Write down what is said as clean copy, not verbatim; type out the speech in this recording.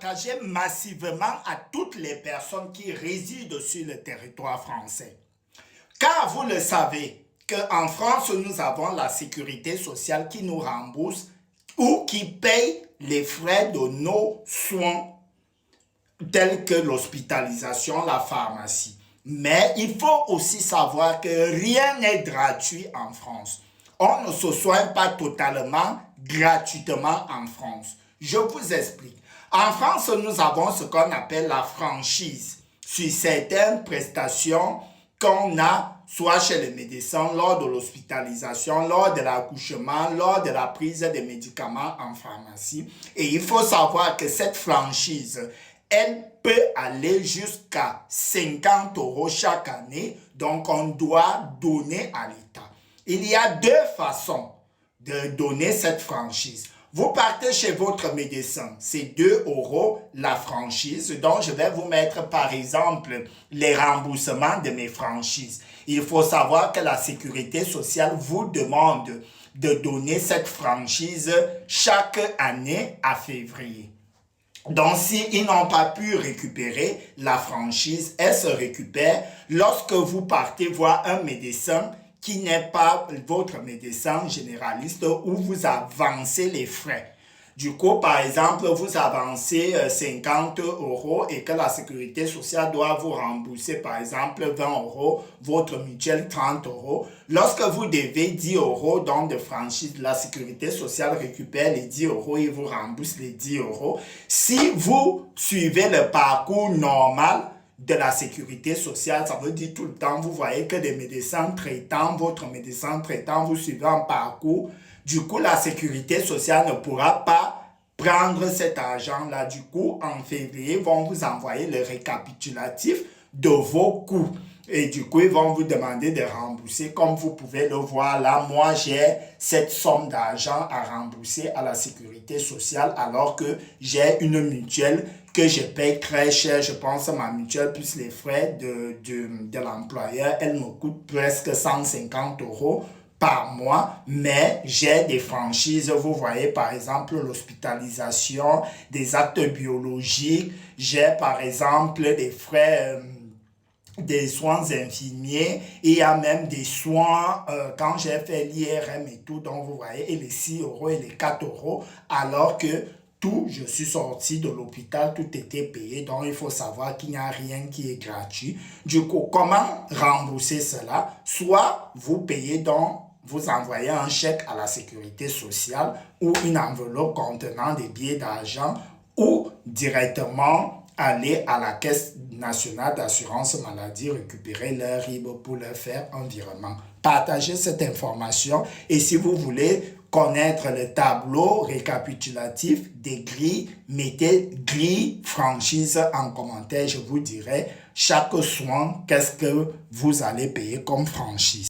partagé massivement à toutes les personnes qui résident sur le territoire français. Car vous le savez, qu'en France, nous avons la sécurité sociale qui nous rembourse ou qui paye les frais de nos soins tels que l'hospitalisation, la pharmacie. Mais il faut aussi savoir que rien n'est gratuit en France. On ne se soigne pas totalement gratuitement en France. Je vous explique. En France, nous avons ce qu'on appelle la franchise sur certaines prestations qu'on a soit chez les médecins, lors de l'hospitalisation, lors de l'accouchement, lors de la prise des médicaments en pharmacie. Et il faut savoir que cette franchise, elle peut aller jusqu'à 50 € chaque année, donc on doit donner à l'État. Il y a deux façons de donner cette franchise. Vous partez chez votre médecin, c'est 2 € la franchise, donc je vais vous mettre par exemple les remboursements de mes franchises. Il faut savoir que la sécurité sociale vous demande de donner cette franchise chaque année à février. Donc, s'ils n'ont pas pu récupérer la franchise, elle se récupère lorsque vous partez voir un médecin qui n'est pas votre médecin généraliste où vous avancez les frais. Du coup, par exemple, vous avancez 50 € et que la sécurité sociale doit vous rembourser, par exemple, 20 €, votre mutuelle 30 €. Lorsque vous devez 10 € donc de franchise, la sécurité sociale récupère les 10 € et vous rembourse les 10 €. Si vous suivez le parcours normal de la sécurité sociale, ça veut dire tout le temps, vous voyez que des médecins traitants, votre médecin traitant, vous suivez un parcours. Du coup, la sécurité sociale ne pourra pas prendre cet argent-là. Du coup, en février, ils vont vous envoyer le récapitulatif de vos coûts. Et du coup, ils vont vous demander de rembourser. Comme vous pouvez le voir là, moi, j'ai cette somme d'argent à rembourser à la sécurité sociale alors que j'ai une mutuelle que je paye très cher. Je pense à ma mutuelle plus les frais de l'employeur. Elle me coûte presque 150 € par mois, mais j'ai des franchises, vous voyez par exemple l'hospitalisation, des actes biologiques, j'ai par exemple des frais, des soins infirmiers, il y a même des soins quand j'ai fait l'IRM et tout, donc vous voyez, et les 6 € et les 4 €, alors que tout, je suis sorti de l'hôpital, tout était payé, donc il faut savoir qu'il n'y a rien qui est gratuit. Du coup, comment rembourser cela? Soit vous payez donc, vous envoyez un chèque à la sécurité sociale ou une enveloppe contenant des billets d'argent ou directement aller à la Caisse nationale d'assurance maladie récupérer leur RIB pour leur faire un virement. Partagez cette information et si vous voulez connaître le tableau récapitulatif des grilles, mettez grille franchise en commentaire. Je vous dirai chaque soin qu'est-ce que vous allez payer comme franchise.